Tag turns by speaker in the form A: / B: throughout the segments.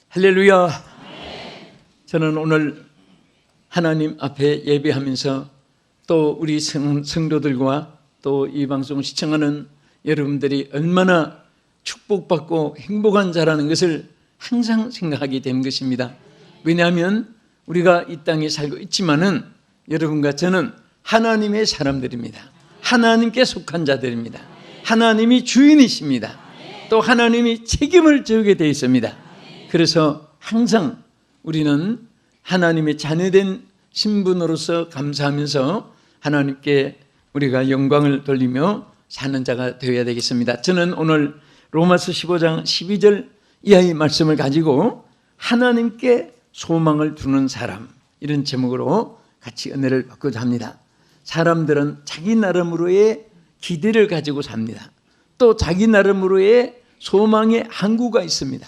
A: 할렐루야. 저는 오늘 하나님 앞에 예배하면서 또 우리 성도들과 또 이 방송을 시청하는 여러분들이 얼마나 축복받고 행복한 자라는 것을 항상 생각하게 된 것입니다. 왜냐하면 우리가 이 땅에 살고 있지만은 여러분과 저는 하나님의 사람들입니다. 하나님께 속한 자들입니다. 하나님이 주인이십니다. 또 하나님이 책임을 지게 되어 있습니다. 그래서 항상 우리는 하나님의 자녀된 신분으로서 감사하면서 하나님께 우리가 영광을 돌리며 사는 자가 되어야 되겠습니다. 저는 오늘 로마서 15장 12절 이하의 말씀을 가지고 하나님께 소망을 두는 사람, 이런 제목으로 같이 은혜를 받고자 합니다. 사람들은 자기 나름으로의 기대를 가지고 삽니다. 또 자기 나름으로의 소망의 항구가 있습니다.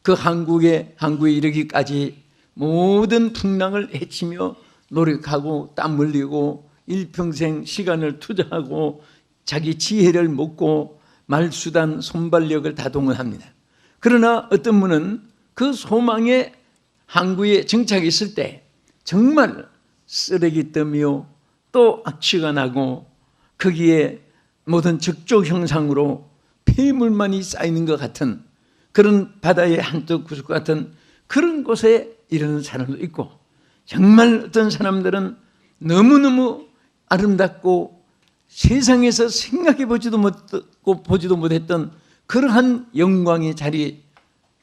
A: 그 항구에 이르기까지 모든 풍랑을 헤치며 노력하고 땀 흘리고 일평생 시간을 투자하고 자기 지혜를 먹고 말수단 손발력을 다 동원합니다. 그러나 어떤 분은 그 소망의 항구에 정착했을 때 정말 쓰레기 더미요 또 악취가 나고 거기에 모든 적조 형상으로 폐물만이 쌓이는 것 같은 그런 바다의 한쪽 구석 같은 그런 곳에 이르는 사람도 있고, 정말 어떤 사람들은 너무너무 아름답고 세상에서 생각해 보지도 못했던 그러한 영광의 자리,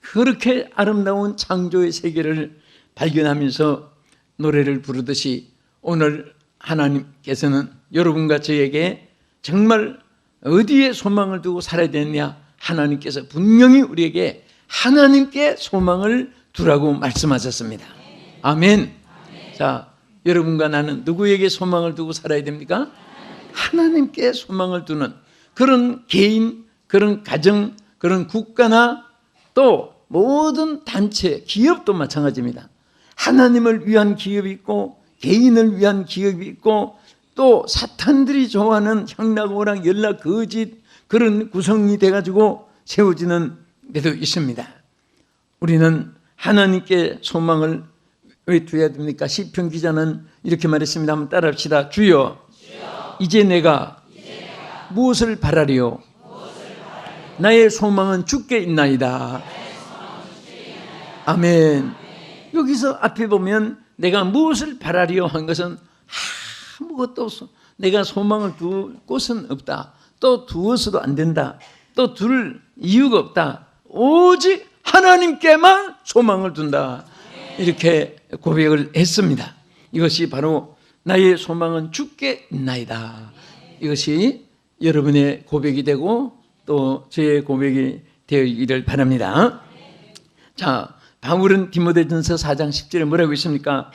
A: 그렇게 아름다운 창조의 세계를 발견하면서 노래를 부르듯이 오늘 하나님께서는 여러분과 저에게 정말 어디에 소망을 두고 살아야 되느냐, 하나님께서 분명히 우리에게 하나님께 소망을 두라고 말씀하셨습니다. 아멘. 자, 여러분과 나는 누구에게 소망을 두고 살아야 됩니까? 하나님께 소망을 두는 그런 개인, 그런 가정, 그런 국가나 또 모든 단체, 기업도 마찬가지입니다. 하나님을 위한 기업이 있고 개인을 위한 기업이 있고 또 사탄들이 좋아하는 향락오락, 연락, 거짓 그런 구성이 돼가지고 세워지는 데도 있습니다. 우리는 하나님께 소망을 왜 두어야 됩니까? 시편 기자는 이렇게 말했습니다. 한번 따라합시다. 주여, 이제 내가 무엇을 바라리요? 나의 소망은 주께 있나이다. 아멘. 여기서 앞에 보면 내가 무엇을 바라리요 한 것은 아무것도 없어. 내가 소망을 둘 곳은 없다. 또 두어서도 안 된다. 또 둘 이유가 없다. 오직 하나님께만 소망을 둔다. 이렇게 고백을 했습니다. 이것이 바로 나의 소망은 주께 있나이다. 이것이 여러분의 고백이 되고 또 저의 고백이 되기를 바랍니다. 자, 바울은 디모데전서 4장 10절에 뭐라고 있습니까?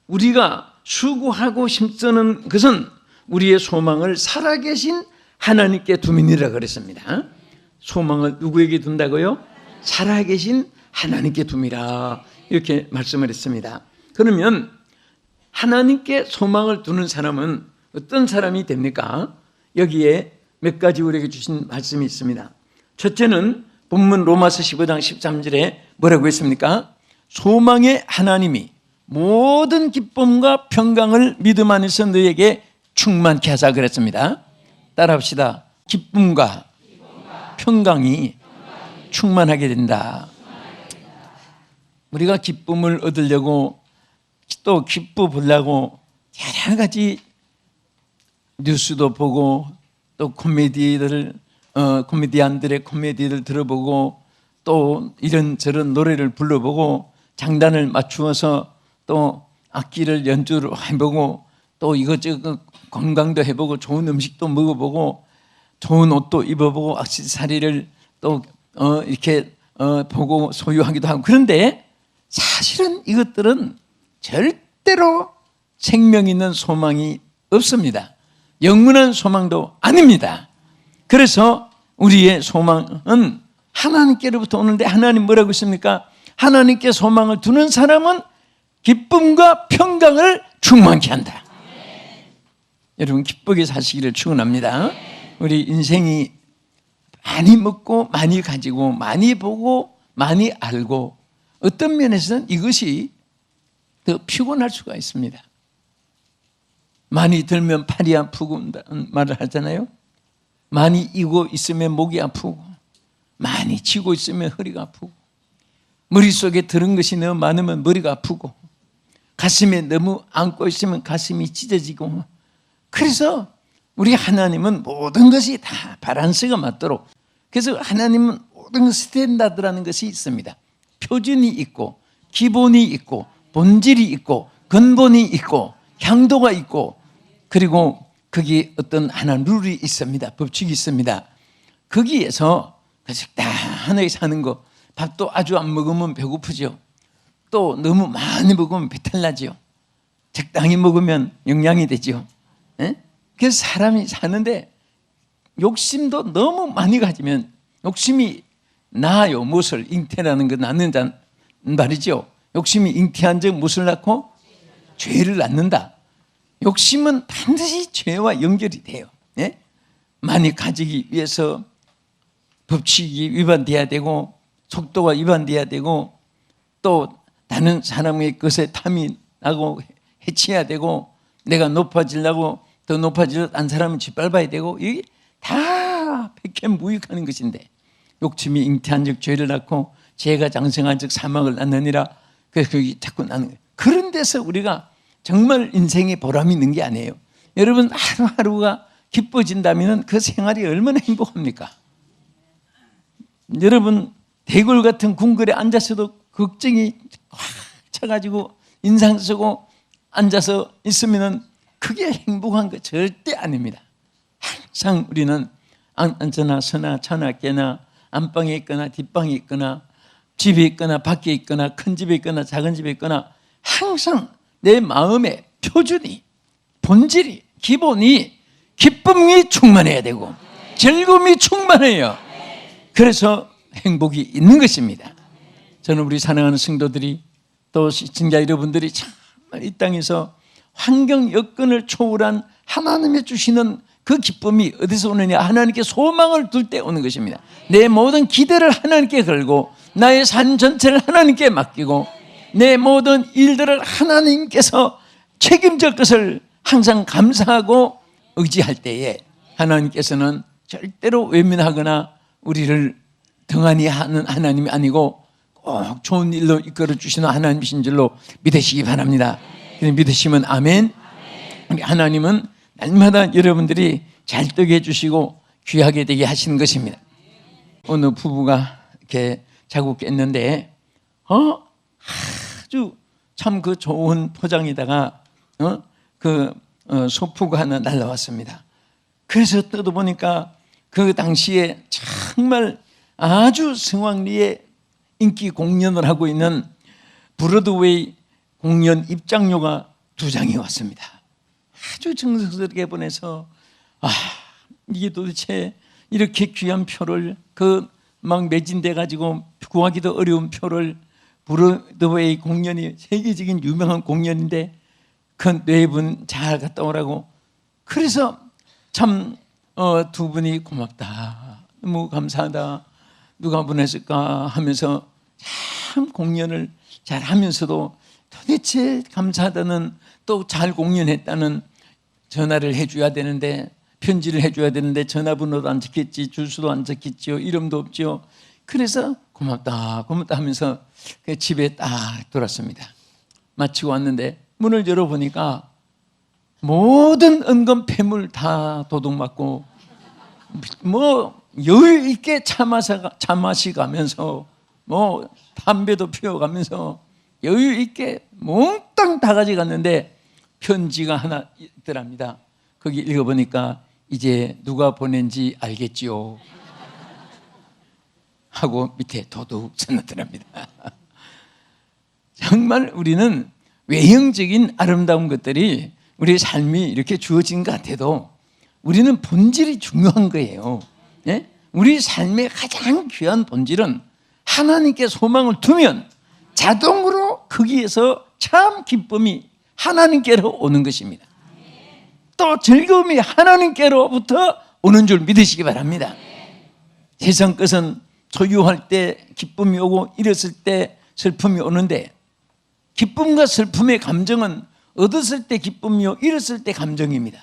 A: 우리가 수고하고 힘쓰는 것은 우리의 소망을 살아계신 하나님께 두민이라 그랬습니다. 소망을 누구에게 둔다고요? 살아계신 하나님께 둠이라, 이렇게 말씀을 했습니다. 그러면 하나님께 소망을 두는 사람은 어떤 사람이 됩니까? 여기에 몇 가지 우리에게 주신 말씀이 있습니다. 첫째는 본문 로마서 15장 13절에 뭐라고 했습니까? 소망의 하나님이 모든 기쁨과 평강을 믿음 안에서 너에게 충만케 하사 그랬습니다. 따라합시다. 기쁨과 평강이 충만하게 된다. 우리가 기쁨을 얻으려고 또 기뻐 보려고 여러 가지 뉴스도 보고 또 코미디안들의 코미디를 들어보고 또 이런저런 노래를 불러보고 장단을 맞추어서 또 악기를 연주를 해보고 또 이것저것 건강도 해보고 좋은 음식도 먹어보고 좋은 옷도 입어보고 액세서리를 또 이렇게 보고 소유하기도 하고, 그런데 사실은 이것들은 절대로 생명 있는 소망이 없습니다. 영원한 소망도 아닙니다. 그래서 우리의 소망은 하나님께로부터 오는데, 하나님 뭐라고 했습니까? 하나님께 소망을 두는 사람은 기쁨과 평강을 충만케 한다. 여러분 기쁘게 사시기를 축원합니다. 우리 인생이 많이 먹고 많이 가지고 많이 보고 많이 알고 어떤 면에서는 이것이 더 피곤할 수가 있습니다. 많이 들면 팔이 아프고 말을 하잖아요. 많이 이고 있으면 목이 아프고, 많이 쥐고 있으면 허리가 아프고, 머릿속에 들은 것이 너무 많으면 머리가 아프고, 가슴에 너무 안고 있으면 가슴이 찢어지고. 그래서 우리 하나님은 모든 것이 다 밸런스가 맞도록, 그래서 하나님은 모든 스탠다드라는 것이 있습니다. 표준이 있고 기본이 있고 본질이 있고 근본이 있고 향도가 있고, 그리고 거기에 어떤 하나 룰이 있습니다. 법칙이 있습니다. 거기에서 적당하게 사는 거, 밥도 아주 안 먹으면 배고프죠. 또 너무 많이 먹으면 배탈 나죠. 적당히 먹으면 영양이 되죠. 그래서 사람이 사는데 욕심도 너무 많이 가지면 욕심이 낳아요. 무엇을? 잉태라는 거 낳는다는 말이죠. 욕심이 잉태한 적 무엇을 낳고? 죄를 낳는다. 욕심은 반드시 죄와 연결이 돼요. 많이 가지기 위해서 법칙이 위반돼야 되고, 속도가 위반돼야 되고, 또 다른 사람의 것에 탐이 나고 해치해야 되고, 내가 높아지려고 더 높아지려 딴 사람을 짓밟아야 되고, 이게 다 백해무익하는 것인데, 욕심이 잉태한 적 죄를 낳고 죄가 장성한 적 사망을 낳느니라. 그래서 그게 자꾸 나는 거예요. 그런 데서 우리가 정말 인생에 보람이 있는 게 아니에요. 여러분, 하루하루가 기뻐진다면 그 생활이 얼마나 행복합니까? 여러분, 대골 같은 궁궐에 앉아서도 걱정이 확 차가지고 인상 쓰고 앉아서 있으면 그게 행복한 거 절대 아닙니다. 항상 우리는 앉거나 서나 차나 깨나 안방에 있거나 뒷방에 있거나 집에 있거나 밖에 있거나 큰 집에 있거나 작은 집에 있거나 항상 내 마음의 표준이, 본질이, 기본이 기쁨이 충만해야 되고 즐거움이 충만해요. 그래서 행복이 있는 것입니다. 저는 우리 사랑하는 성도들이, 또 시청자 여러분들이 정말 이 땅에서 환경 여건을 초월한 하나님이 주시는 그 기쁨이 어디서 오느냐? 하나님께 소망을 둘 때 오는 것입니다. 내 모든 기대를 하나님께 걸고 나의 삶 전체를 하나님께 맡기고 내 모든 일들을 하나님께서 책임질 것을 항상 감사하고 의지할 때에 하나님께서는 절대로 외면하거나 우리를 등한히 하는 하나님이 아니고 꼭 좋은 일로 이끌어 주시는 하나님이신 줄로 믿으시기 바랍니다. 믿으시면 아멘. 우리 하나님은 날마다 여러분들이 잘 되게 해주시고 귀하게 되게 하시는 것입니다. 어느 부부가 이렇게 자고 깼는데 아주 참 그 좋은 포장에다가 소프가 하나 날라왔습니다. 그래서 뜯어보니까 그 당시에 정말 아주 성황리에 인기 공연을 하고 있는 브로드웨이 공연 입장료가 2장이 왔습니다. 아주 정성스럽게 보내서 이게 도대체 이렇게 귀한 표를 막 매진돼 가지고 구하기도 어려운 표를, 브로드웨이 공연이 세계적인 유명한 공연인데 그 4분 잘 갔다 오라고. 그래서 참 두 분이 고맙다, 너무 감사하다, 누가 보냈을까 하면서 참 공연을 잘 하면서도 도대체 감사하다는, 또 잘 공연했다는 전화를 해줘야 되는데, 편지를 해줘야 되는데 전화번호도 안 적혔지, 주소도 안 적혔죠, 이름도 없죠. 그래서 고맙다 고맙다 하면서 집에 딱 돌았습니다. 마치고 왔는데 문을 열어보니까 모든 은금 폐물 다 도둑맞고 뭐 여유 있게 차 마시가면서 뭐 담배도 피워가면서 여유 있게 몽땅 다 가져갔는데 편지가 하나 있더랍니다. 거기 읽어보니까 이제 누가 보낸지 알겠지요 하고 밑에 도둑 써놨더랍니다. 정말 우리는 외형적인 아름다운 것들이 우리의 삶이 이렇게 주어진 것 같아도 우리는 본질이 중요한 거예요. 우리 삶의 가장 귀한 본질은 하나님께 소망을 두면 자동으로 거기에서 참 기쁨이 하나님께로 오는 것입니다. 또 즐거움이 하나님께로부터 오는 줄 믿으시기 바랍니다. 세상 것은 소유할 때 기쁨이 오고 잃었을 때 슬픔이 오는데 기쁨과 슬픔의 감정은 얻었을 때 기쁨이요 잃었을 때 감정입니다.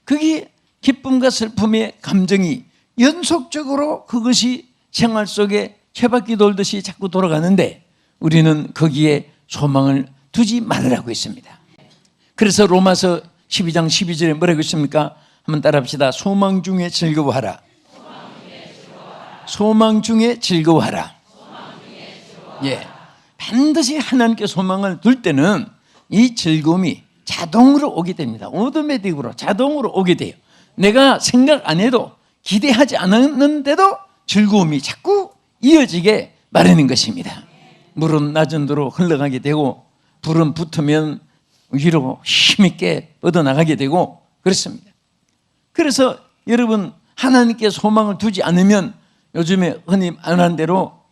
A: 그게 기쁨과 슬픔의 감정이 연속적으로 그것이 생활 속에 쇠바퀴 돌듯이 자꾸 돌아가는데 우리는 거기에 소망을 두지 말으라고 했습니다. 그래서 로마서 12장 12절에 뭐라고 했습니까? 한번 따라합시다. 소망 중에 즐거워하라. 소망 중에 즐거워하라. 예, 반드시 하나님께 소망을 둘 때는 이 즐거움이 자동으로 오게 됩니다. 오토매틱으로 자동으로 오게 돼요. 내가 생각 안 해도 기대하지 않았는데도 즐거움이 자꾸 이어지게 마련인 것입니다. 물은 낮은 데로 흘러가게 되고 불은 붙으면 위로 힘있게 뻗어나가게 되고 그렇습니다. 그래서 여러분 하나님께 소망을 두지 않으면 요즘에 흔히 말하는 대로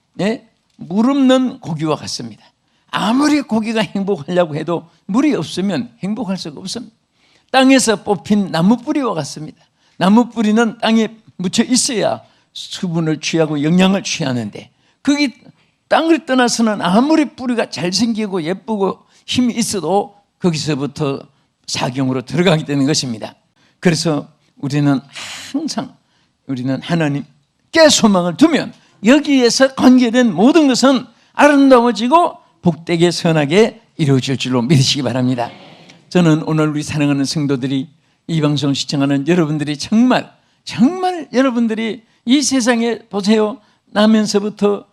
A: 물 없는 고기와 같습니다. 아무리 고기가 행복하려고 해도 물이 없으면 행복할 수가 없습니다. 땅에서 뽑힌 나무뿌리와 같습니다. 나무뿌리는 땅에 묻혀 있어야 수분을 취하고 영양을 취하는데 거기 땅을 떠나서는 아무리 뿌리가 잘생기고 예쁘고 힘이 있어도 거기서부터 사경으로 들어가게 되는 것입니다. 그래서 우리는 항상 우리는 하나님께 소망을 두면 여기에서 관계된 모든 것은 아름다워지고 복되게 선하게 이루어질 줄로 믿으시기 바랍니다. 저는 오늘 우리 사랑하는 성도들이 이 방송을 시청하는 여러분들이 정말 여러분들이 이 세상에 보세요. 나면서부터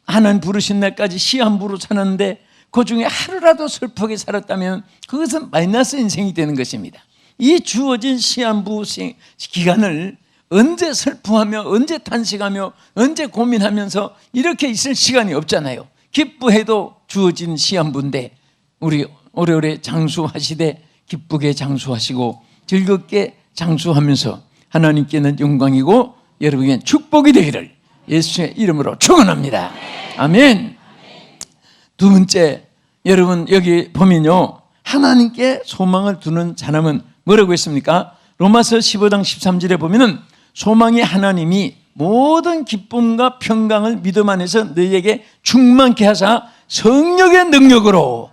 A: 하나님 부르신 날까지 시한부로 사는데 그 중에 하루라도 슬프게 살았다면 그것은 마이너스 인생이 되는 것입니다. 이 주어진 시한부 기간을 언제 슬퍼하며 언제 탄식하며 언제 고민하면서 이렇게 있을 시간이 없잖아요. 기쁘해도 주어진 시한부인데 우리 오래오래 장수하시되 기쁘게 장수하시고 즐겁게 장수하면서 하나님께는 영광이고 여러분에게 축복이 되기를 예수의 이름으로 축원합니다. 아멘. 두 번째, 여러분 여기 보면요 하나님께 소망을 두는 사람은 뭐라고 했습니까? 로마서 15장 13절에 보면은 소망의 하나님이 모든 기쁨과 평강을 믿음 안에서 너희에게 충만케 하사 성령의 능력으로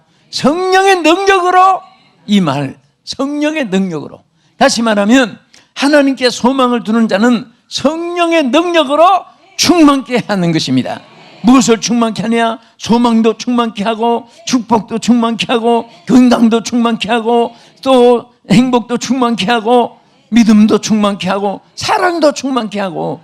A: 이 말 성령의 능력으로 다시 말하면 하나님께 소망을 두는 자는 성령의 능력으로 충만케 하는 것입니다. 무엇을 충만케 하냐? 소망도 충만케 하고 축복도 충만케 하고 건강도 충만케 하고 또 행복도 충만케 하고 믿음도 충만케 하고 사랑도 충만케 하고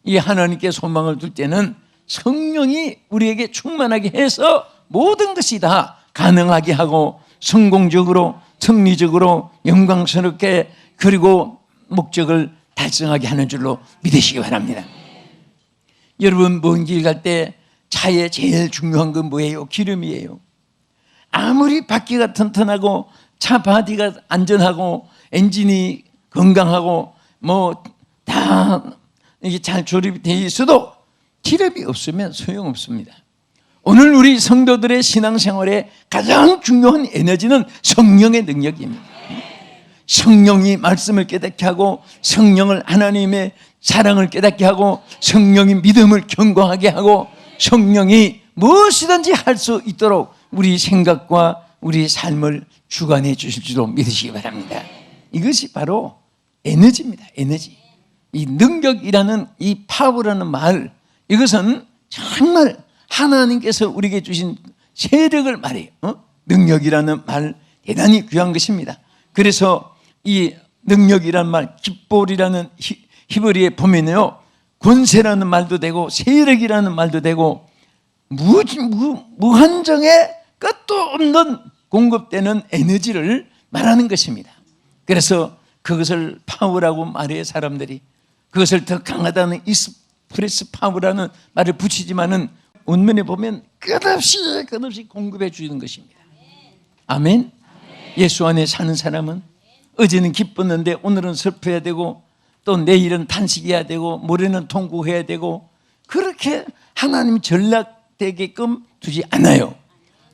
A: 이 하나님께 소망을 둘 때는 성령이 우리에게 충만하게 해서 모든 것이 다 가능하게 하고 성공적으로 승리적으로 영광스럽게 그리고 목적을 달성하게 하는 줄로 믿으시기 바랍니다. 여러분 먼 길 갈 때 차에 제일 중요한 건 뭐예요? 기름이에요. 아무리 바퀴가 튼튼하고 차 바디가 안전하고 엔진이 건강하고 뭐 다 이게 잘 조립이 되어 있어도 기름이 없으면 소용없습니다. 오늘 우리 성도들의 신앙생활에 가장 중요한 에너지는 성령의 능력입니다. 성령이 말씀을 깨닫게 하고 성령을 하나님의 사랑을 깨닫게 하고 성령이 믿음을 견고하게 하고 성령이 무엇이든지 할 수 있도록 우리 생각과 우리 삶을 주관해 주실 줄로 믿으시기 바랍니다. 이것이 바로 에너지입니다. 에너지. 이 능력이라는 이 파워라는 말, 이것은 정말 하나님께서 우리에게 주신 세력을 말해요. 능력이라는 말 대단히 귀한 것입니다. 그래서 이 능력이라는 말, 깃볼이라는 히브리에 보면요 권세라는 말도 되고 세력이라는 말도 되고 무한정의 끝도 없는 공급되는 에너지를 말하는 것입니다. 그래서 그것을 파워라고 말해요. 사람들이 그것을 더 강하다는 익스프레스 파워라는 말을 붙이지만은 원문에 보면 끝없이 공급해 주는 것입니다. 아멘. 예수 안에 사는 사람은 어제는 기뻤는데 오늘은 슬퍼야 되고 또 내일은 탄식해야 되고 모레는 통곡해야 되고 그렇게 하나님 전락되게끔 두지 않아요.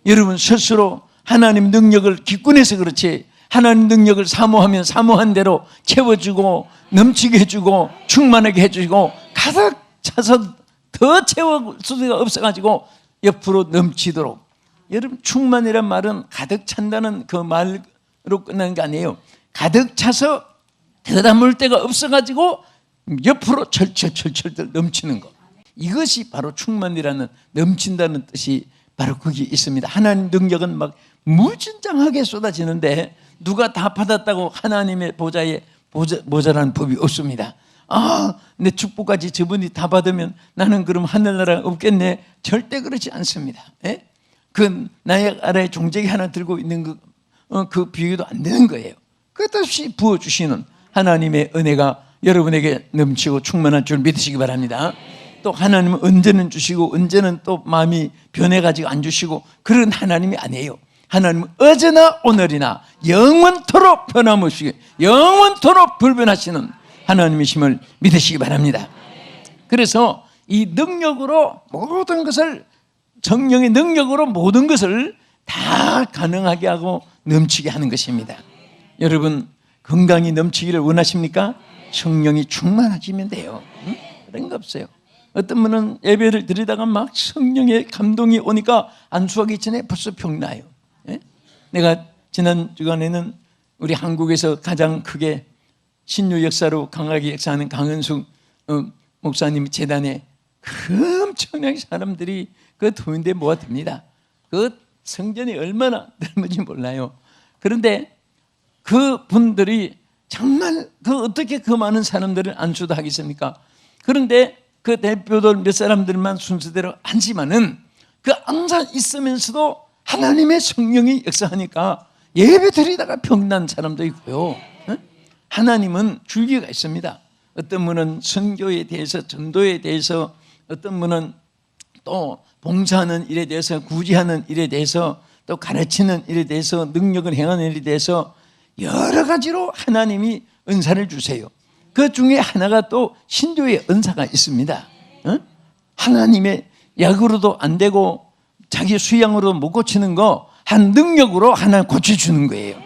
A: 여러분 스스로 하나님 능력을 기권해서 그렇지 하나님 능력을 사모하면 사모한 대로 채워주고 넘치게 해주고 충만하게 해주고 가득 차서 더 채울 수가 없어가지고 옆으로 넘치도록. 여러분, 충만이란 말은 가득 찬다는 그 말로 끝나는 게 아니에요. 가득 차서 더 담을 데가 없어가지고 옆으로 철철철철 넘치는 것. 이것이 바로 충만이라는, 넘친다는 뜻이 바로 거기 있습니다. 하나님 능력은 막 무진장하게 쏟아지는데 누가 다 받았다고 하나님의 보좌에 모자라는 법이 없습니다. 내 축복까지 저분이 다 받으면 나는 그럼 하늘나라 없겠네. 절대 그렇지 않습니다. 예? 그 나의 아래에 종제기 하나 들고 있는 그 비교도 안 되는 거예요. 끝없이 부어주시는 하나님의 은혜가 여러분에게 넘치고 충만한 줄 믿으시기 바랍니다. 또 하나님은 언제는 주시고 언제는 또 마음이 변해가지고 안 주시고 그런 하나님이 아니에요. 하나님은 어제나 오늘이나 영원토록 변함없이 영원토록 불변하시는 하나님이심을 믿으시기 바랍니다. 그래서 이 능력으로 모든 것을, 성령의 능력으로 모든 것을 다 가능하게 하고 넘치게 하는 것입니다. 여러분, 건강이 넘치기를 원하십니까? 성령이 충만해지면 돼요. 그런 거 없어요. 어떤 분은 예배를 드리다가 막 성령의 감동이 오니까 안수하기 전에 벌써 병나요. 예? 내가 지난 주간에는 우리 한국에서 가장 크게 신유 역사로 강하게 역사하는 강은숙 목사님 재단에 엄청나게 사람들이 그 도인대 모아듭니다. 그 성전이 얼마나 넓은지 몰라요. 그런데 그 분들이 정말 어떻게 그 많은 사람들을 안수도 하겠습니까? 그런데 그 대표들 몇 사람들만 순서대로 앉지만은 그 앉아 있으면서도 하나님의 성령이 역사하니까 예배 드리다가 병난 사람도 있고요. 하나님은 줄기가 있습니다. 어떤 분은 선교에 대해서, 전도에 대해서, 어떤 분은 또 봉사하는 일에 대해서, 구제하는 일에 대해서, 또 가르치는 일에 대해서, 능력을 행하는 일에 대해서 여러 가지로 하나님이 은사를 주세요. 그 중에 하나가 또 신도의 은사가 있습니다. 하나님의 약으로도 안 되고 자기 수양으로 못 고치는 거 한 능력으로 하나 고쳐주는 거예요.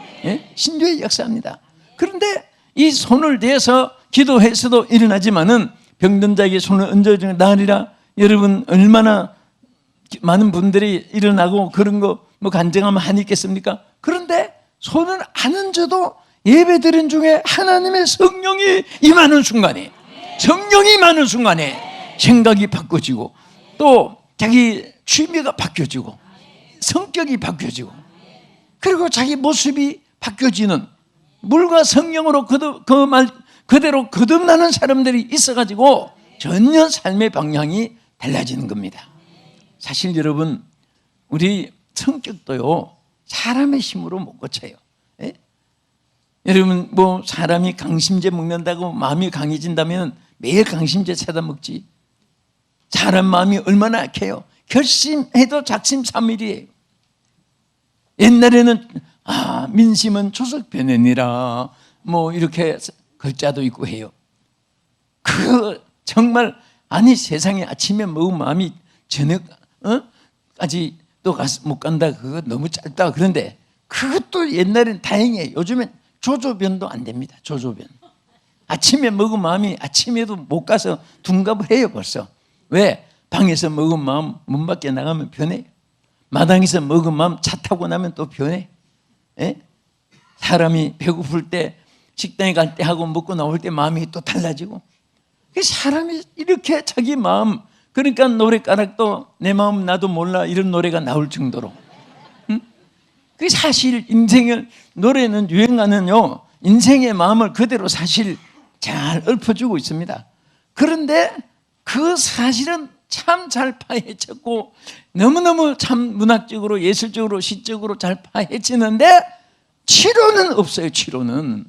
A: 신도의 역사입니다. 그런데 이 손을 대서 기도해서도 일어나지만은 병든 자에게 손을 얹어주는 나으리라. 여러분, 얼마나 많은 분들이 일어나고 그런 거 뭐 간증하면 한이 있겠습니까? 그런데 손을 안 얹어도 예배 드린 중에 하나님의 성령이 임하는 순간에, 성령이 임하는 순간에 생각이 바꿔지고 또 자기 취미가 바뀌어지고 성격이 바뀌어지고 그리고 자기 모습이 바뀌어지는, 물과 성령으로 그 말 그대로 거듭나는 사람들이 있어가지고 전혀 삶의 방향이 달라지는 겁니다. 사실 여러분, 우리 성격도요 사람의 힘으로 못 고쳐요. 예? 여러분, 뭐 사람이 강심제 먹는다고 마음이 강해진다면 매일 강심제 사다 먹지. 사람 마음이 얼마나 약해요. 결심해도 작심삼일이에요. 옛날에는 민심은 초석변해니라 뭐 이렇게 글자도 있고 해요. 정말 세상에 아침에 먹은 마음이 저녁까지 또 못 간다. 그거 너무 짧다. 그런데 그것도 옛날엔 다행이에요. 요즘엔 조조변도 안 됩니다. 조조변. 아침에 먹은 마음이 아침에도 못 가서 둔갑을 해요. 벌써. 왜? 방에서 먹은 마음 문 밖에 나가면 변해요. 마당에서 먹은 마음 차 타고 나면 또 변해. 예? 사람이 배고플 때 식당에 갈 때 하고 먹고 나올 때 마음이 또 달라지고. 사람이 이렇게 자기 마음, 그러니까 노래가락도 내 마음 나도 몰라 이런 노래가 나올 정도로. 그 사실 인생을, 노래는 유행하는요 인생의 마음을 그대로 사실 잘 읊어주고 있습니다. 그런데 그 사실은 참 잘 파헤쳤고 너무너무 참 문학적으로 예술적으로 시적으로 잘 파헤치는데 치료는 없어요. 치료는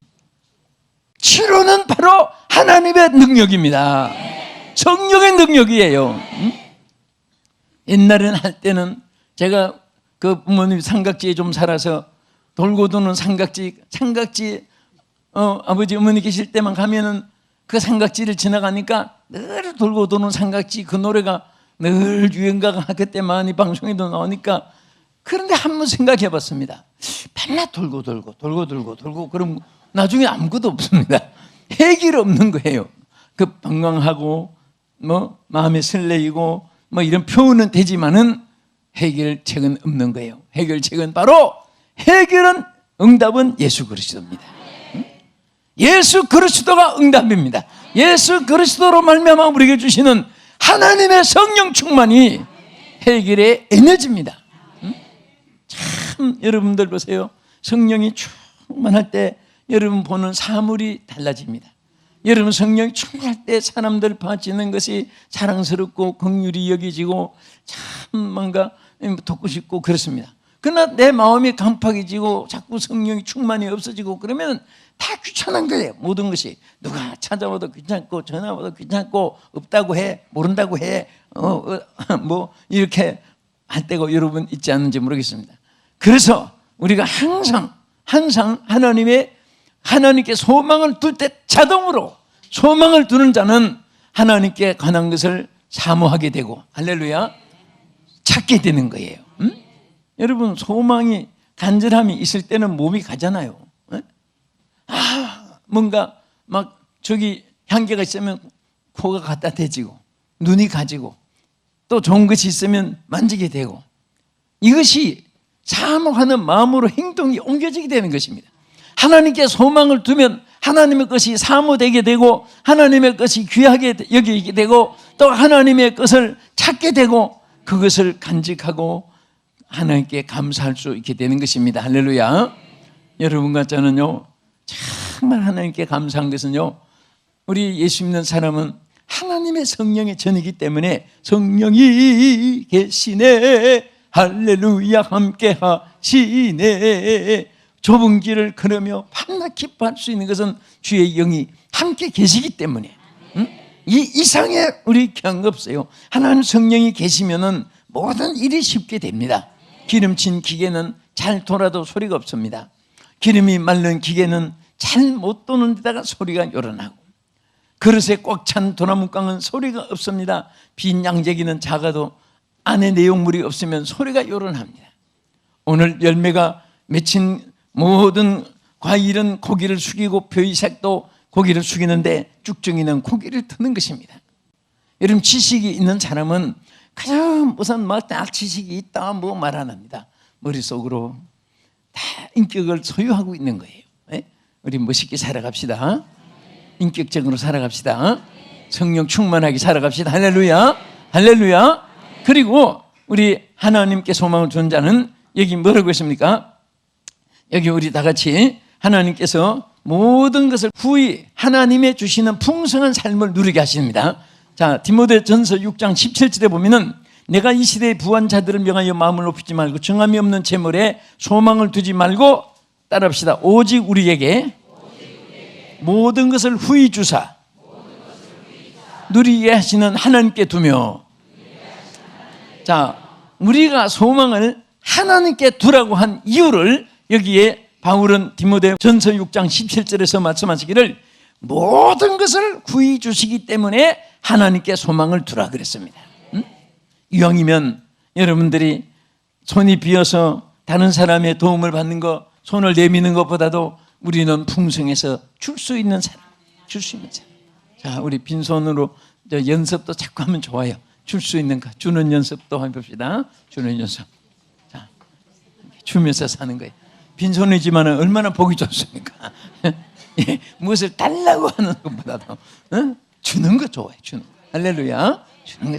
A: 바로 하나님의 능력입니다. 성령의 능력이에요. 옛날에는 할 때는 제가 그 부모님 삼각지에 좀 살아서 돌고 도는 삼각지 아버지 어머니 계실 때만 가면은 그 삼각지를 지나가니까 늘 돌고 도는 삼각지 그 노래가 늘 유행가가 그때 많이 방송에도 나오니까. 그런데 한번 생각해 봤습니다. 밤낮 돌고 그럼 나중에 아무것도 없습니다. 해결 없는 거예요. 그 방광하고 뭐 마음에 설레이고 뭐 이런 표현은 되지만은 해결책은 없는 거예요. 해결책은 바로 응답은 예수 그리스도입니다. 예수 그리스도가 응답입니다. 예수 그리스도로 말미암아 우리에게 주시는 하나님의 성령 충만이 해결의 에너지입니다. 참 여러분들 보세요. 성령이 충만할 때 여러분 보는 사물이 달라집니다. 여러분 성령이 충만할 때 사람들 봐지는 것이 사랑스럽고 긍휼히 여겨지고 참 뭔가 돕고 싶고 그렇습니다. 그러나 내 마음이 강팍해지고 자꾸 성령이 충만이 없어지고 그러면 다 귀찮은 거예요. 모든 것이 누가 찾아와도 귀찮고 전화 와도 귀찮고 없다고 해 모른다고 해 뭐 이렇게 할 때가 여러분 있지 않는지 모르겠습니다. 그래서 우리가 항상 하나님께 소망을 둘 때 자동으로 소망을 두는 자는 하나님께 관한 것을 사모하게 되고 할렐루야 찾게 되는 거예요. 여러분 소망이 간절함이 있을 때는 몸이 가잖아요. 뭔가 막 저기 향기가 있으면 코가 갖다 대지고 눈이 가지고 또 좋은 것이 있으면 만지게 되고 이것이 사모하는 마음으로 행동이 옮겨지게 되는 것입니다. 하나님께 소망을 두면 하나님의 것이 사모되게 되고 하나님의 것이 귀하게 여기게 되고 또 하나님의 것을 찾게 되고 그것을 간직하고 하나님께 감사할 수 있게 되는 것입니다. 할렐루야. 여러분과 저는요 정말 하나님께 감사한 것은요 우리 예수 믿는 사람은 하나님의 성령의 전이기 때문에 성령이 계시네 할렐루야 함께 하시네 좁은 길을 걸으며 밤낮 기뻐할 수 있는 것은 주의 영이 함께 계시기 때문에 이 이상의 우리 경험 없어요. 하나님 성령이 계시면은 모든 일이 쉽게 됩니다. 기름친 기계는 잘 돌아도 소리가 없습니다. 기름이 마른 기계는 잘 못 도는 데다가 소리가 요란하고 그릇에 꽉 찬 도나무깡은 소리가 없습니다. 빈 양재기는 작아도 안에 내용물이 없으면 소리가 요란합니다. 오늘 열매가 맺힌 모든 과일은 고기를 숙이고 벼이색도 고기를 숙이는데 쭉정이는 고기를 트는 것입니다. 여러분 지식이 있는 사람은 그냥 무슨 막 지식이 있다 뭐 말 안 합니다. 머릿속으로 다 인격을 소유하고 있는 거예요. 우리 멋있게 살아갑시다. 인격적으로 살아갑시다. 성령 충만하게 살아갑시다. 할렐루야 할렐루야. 그리고 우리 하나님께 소망을 둔 자는 여기 뭐라고 했습니까? 여기 우리 다 같이 하나님께서 모든 것을 후히 하나님의 주시는 풍성한 삶을 누리게 하십니다. 자, 디모데전서 6장 17절에 보면은 내가 이 시대의 부한 자들을 명하여 마음을 높이지 말고 정함이 없는 재물에 소망을 두지 말고 따라합시다. 오직 우리에게 모든 것을 후히 주사 누리게 하시는 하나님께 두며 자, 우리가 소망을 하나님께 두라고 한 이유를 여기에 바울은 디모데전서 6장 17절에서 말씀하시기를 모든 것을 후히 주시기 때문에 하나님께 소망을 두라 그랬습니다. 이왕이면 여러분들이 손이 비어서 다른 사람의 도움을 받는 거 손을 내미는 것보다도 우리는 풍성해서 줄 수 있는 사람, 줄 수 있는 사람. 자, 우리 빈손으로 연습도 자꾸 하면 좋아요. 줄 수 있는 거 주는 연습도 해봅시다. 주는 연습. 자, 주면서 사는 거예요. 빈손이지만 얼마나 보기 좋습니까? 예, 무엇을 달라고 하는 것보다도 주는 거 좋아요. 주는 거. 할렐루야. 주는 거.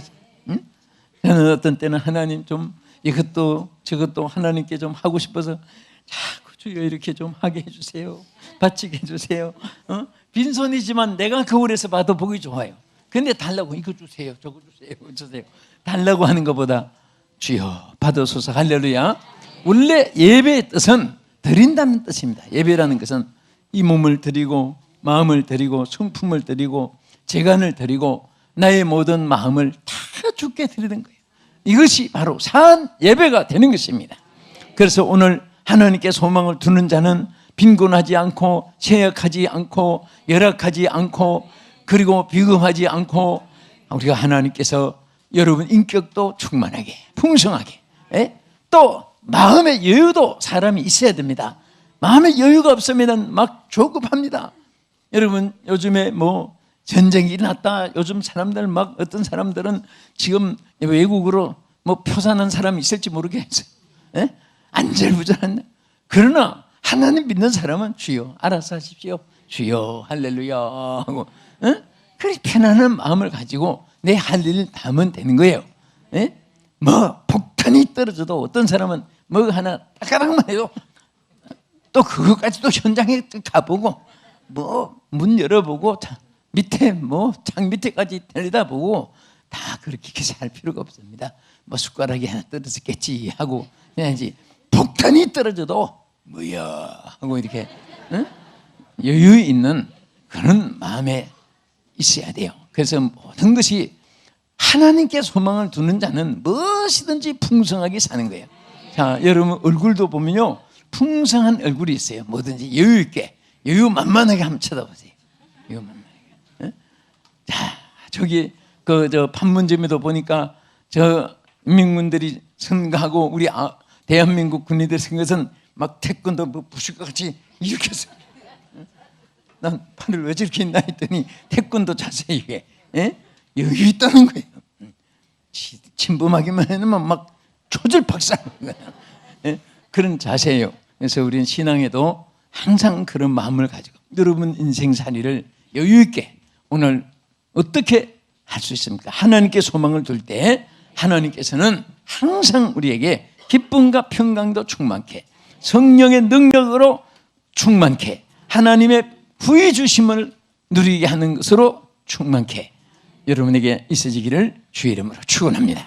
A: 저는 어떤 때는 하나님 좀 이것도 저것도 하나님께 좀 하고 싶어서 자꾸 주여 이렇게 좀 하게 해주세요. 바치게 해주세요. 빈손이지만 내가 거울에서 봐도 보기 좋아요. 근데 달라고 이거 주세요. 저거 주세요. 주세요. 달라고 하는 것보다 주여 받으소서. 할렐루야. 원래 예배의 뜻은 드린다는 뜻입니다. 예배라는 것은 이 몸을 드리고 마음을 드리고 성품을 드리고 재간을 드리고 나의 모든 마음을 다 주께 드리는 거예요. 이것이 바로 산 예배가 되는 것입니다. 그래서 오늘 하나님께 소망을 두는 자는 빈곤하지 않고 쇠약하지 않고 열악하지 않고 그리고 비금하지 않고 우리가 하나님께서 여러분 인격도 충만하게 풍성하게 또 마음의 여유도 사람이 있어야 됩니다. 마음의 여유가 없으면 막 조급합니다. 여러분 요즘에 뭐 전쟁이 일어났다. 요즘 사람들 막 어떤 사람들은 지금 외국으로 뭐 표사는 사람이 있을지 모르겠어요. 예? 안절부절한. 그러나 하나님 믿는 사람은 주여 알아서 하십시오. 주여 할렐루야 하고 그리 편안한 마음을 가지고 내 할 일을 하면 되는 거예요. 예? 뭐 폭탄이 떨어져도 어떤 사람은 뭐 하나 따가락만 해도 또 그것까지도 현장에 가보고 뭐 문 열어보고 밑에 뭐 창 밑에까지 들여다보고 다 그렇게 할 필요가 없습니다. 뭐 숟가락이 하나 떨어졌겠지 하고 해야지. 폭탄이 떨어져도 뭐야 하고 이렇게 여유 있는 그런 마음에 있어야 돼요. 그래서 모든 것이 하나님께 소망을 두는 자는 무엇이든지 풍성하게 사는 거예요. 자, 여러분 얼굴도 보면요 풍성한 얼굴이 있어요. 뭐든지 여유 있게 여유 만만하게 한번 쳐다보세요. 여유 만만하게. 자, 저기 저 판문점에도 보니까 저 민군들이 선거하고 우리 대한민국 군인들 선거에서는 막 태권도 뭐 부실 것 같이 이렇게 해서 난 팔을 왜 저렇게 했나 했더니 태권도 자세 위에 여유 있다는 거예요. 침범하기만 해놓으면 막 초절박사하는 거예요. 그런 자세예요. 그래서 우리는 신앙에도 항상 그런 마음을 가지고 여러분 인생살이를 여유 있게 오늘 어떻게 할 수 있습니까? 하나님께 소망을 둘 때 하나님께서는 항상 우리에게 기쁨과 평강도 충만케 성령의 능력으로 충만케 하나님의 후히 주심을 누리게 하는 것으로 충만케 여러분에게 있어지기를 주의 이름으로 축원합니다.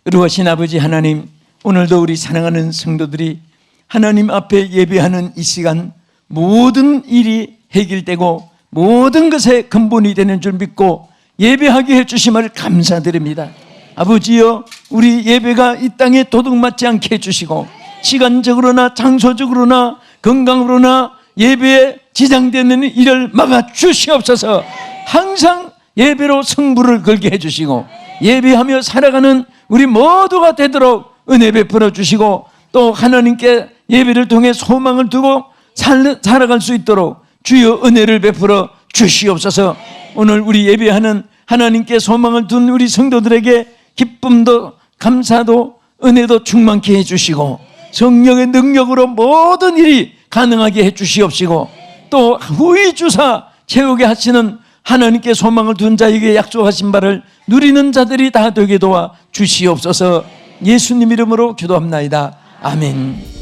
A: 의로우신 아버지 하나님, 오늘도 우리 사랑하는 성도들이 하나님 앞에 예배하는 이 시간 모든 일이 해결되고 모든 것의 근본이 되는 줄 믿고 예배하게 해주심을 감사드립니다. 아버지여, 우리 예배가 이 땅에 도둑맞지 않게 해주시고 시간적으로나 장소적으로나 건강으로나 예배에 지장되는 일을 막아주시옵소서. 항상 예배로 승부를 걸게 해주시고 예배하며 살아가는 우리 모두가 되도록 은혜 베풀어 주시고 또 하나님께 예배를 통해 소망을 두고 살아갈 수 있도록 주여 은혜를 베풀어 주시옵소서. 오늘 우리 예배하는 하나님께 소망을 둔 우리 성도들에게 기쁨도 감사도 은혜도 충만케 해주시고 성령의 능력으로 모든 일이 가능하게 해주시옵시고 또 후히 주사 채우게 하시는 하나님께 소망을 둔 자에게 약속하신 바를 누리는 자들이 다 되게 도와 주시옵소서. 예수님 이름으로 기도합나이다. 아멘.